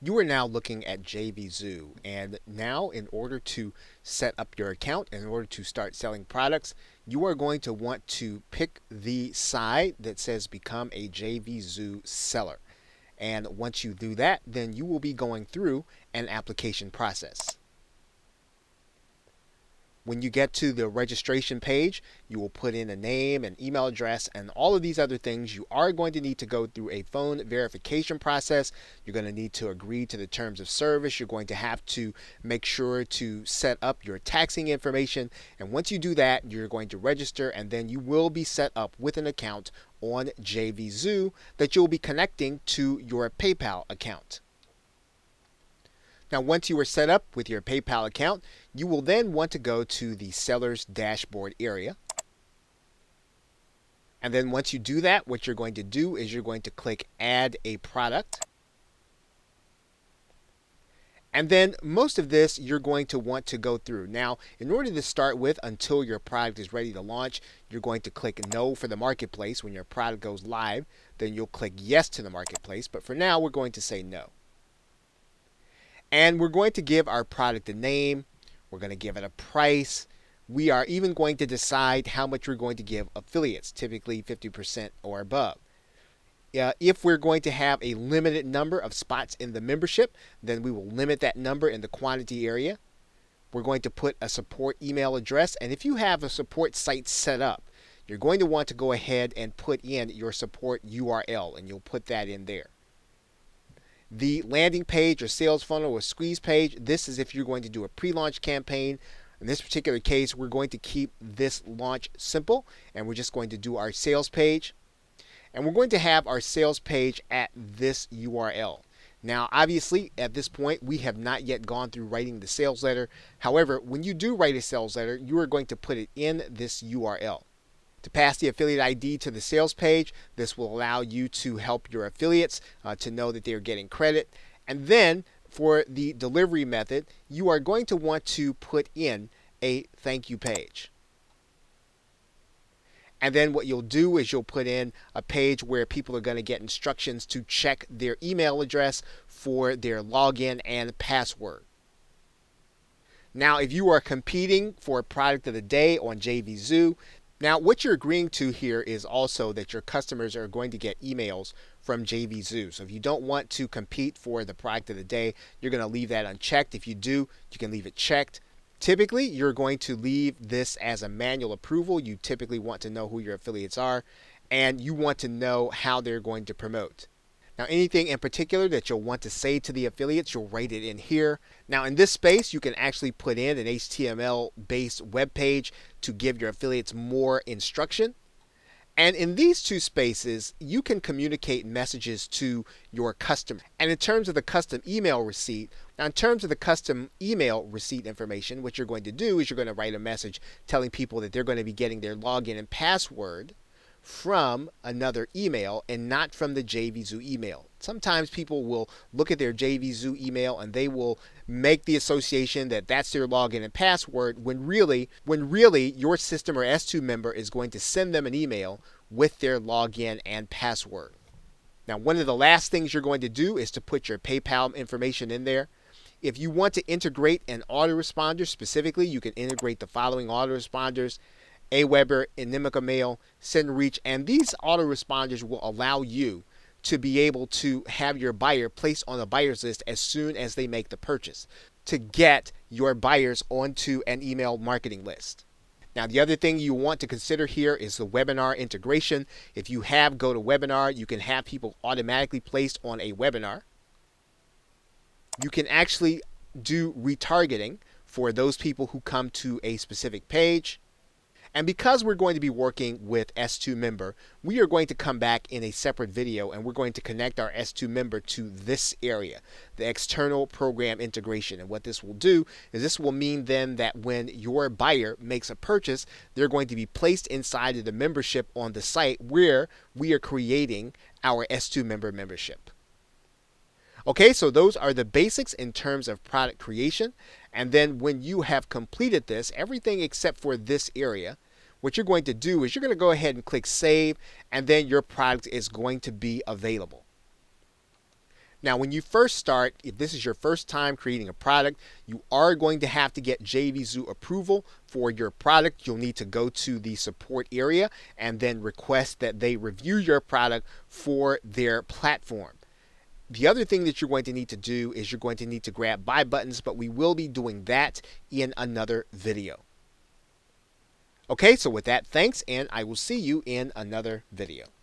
You are now looking at JVZoo, and now in order to set up your account, in order to start selling products, you are going to want to pick the side that says become a JVZoo seller. And once you do that, then you will be going through an application process. When you get to the registration page, you will put in a name, an email address, and all of these other things. You are going to need to go through a phone verification process. You're going to need to agree to the terms of service. You're going to have to make sure to set up your taxing information. And once you do that, you're going to register, and then you will be set up with an account on JVZoo that you'll be connecting to your PayPal account. Now, once you are set up with your PayPal account, you will then want to go to the seller's dashboard area. And then once you do that, what you're going to do is you're going to click Add a Product. And then most of this you're going to want to go through. Now, in order to start with, until your product is ready to launch, you're going to click No for the marketplace. When your product goes live, then you'll click Yes to the marketplace. But for now, we're going to say No. And we're going to give our product a name. We're going to give it a price. We are even going to decide how much we're going to give affiliates, typically 50% or above. If we're going to have a limited number of spots in the membership, then we will limit that number in the quantity area. We're going to put a support email address. And if you have a support site set up, you're going to want to go ahead and put in your support URL, and you'll put that in there. The landing page or sales funnel or squeeze page, this is if you're going to do a pre-launch campaign. In this particular case, we're going to keep this launch simple, and we're just going to do our sales page. And we're going to have our sales page at this URL. Now, obviously, at this point, we have not yet gone through writing the sales letter. However, when you do write a sales letter, you are going to put it in this URL. To pass the affiliate ID to the sales page, this will allow you to help your affiliates to know that they're getting credit. And then for the delivery method, you are going to want to put in a thank you page. And then what you'll do is you'll put in a page where people are going to get instructions to check their email address for their login and password. Now, if you are competing for product of the day on JVZoo, now, what you're agreeing to here is also that your customers are going to get emails from JVZoo. So if you don't want to compete for the product of the day, you're going to leave that unchecked. If you do, you can leave it checked. Typically, you're going to leave this as a manual approval. You typically want to know who your affiliates are, and you want to know how they're going to promote. Now, anything in particular that you'll want to say to the affiliates, you'll write it in here. Now, in this space, you can actually put in an HTML-based web page to give your affiliates more instruction. And in these two spaces, you can communicate messages to your customer. And in terms of the custom email receipt, now in terms of the custom email receipt information, what you're going to do is you're going to write a message telling people that they're going to be getting their login and password from another email and not from the JVZoo email. Sometimes people will look at their JVZoo email and they will make the association that that's their login and password when really your system or S2 member is going to send them an email with their login and password. Now, one of the last things you're going to do is to put your PayPal information in there. If you want to integrate an autoresponder specifically, you can integrate the following autoresponders: Aweber, Inimica Mail, SendReach, and these autoresponders will allow you to be able to have your buyer placed on a buyer's list as soon as they make the purchase to get your buyers onto an email marketing list. Now, the other thing you want to consider here is the webinar integration. If you have GoToWebinar, you can have people automatically placed on a webinar. You can actually do retargeting for those people who come to a specific page. And because we're going to be working with S2 member, we are going to come back in a separate video and we're going to connect our S2 member to this area, the external program integration. And what this will do is this will mean then that when your buyer makes a purchase, they're going to be placed inside of the membership on the site where we are creating our S2 member membership. Okay, so those are the basics in terms of product creation. And then when you have completed this, everything except for this area, what you're going to do is you're going to go ahead and click save, and then your product is going to be available. Now, when you first start, if this is your first time creating a product, you are going to have to get JVZoo approval for your product. You'll need to go to the support area and then request that they review your product for their platform. The other thing that you're going to need to do is you're going to need to grab buy buttons, but we will be doing that in another video. Okay, so with that, thanks, and I will see you in another video.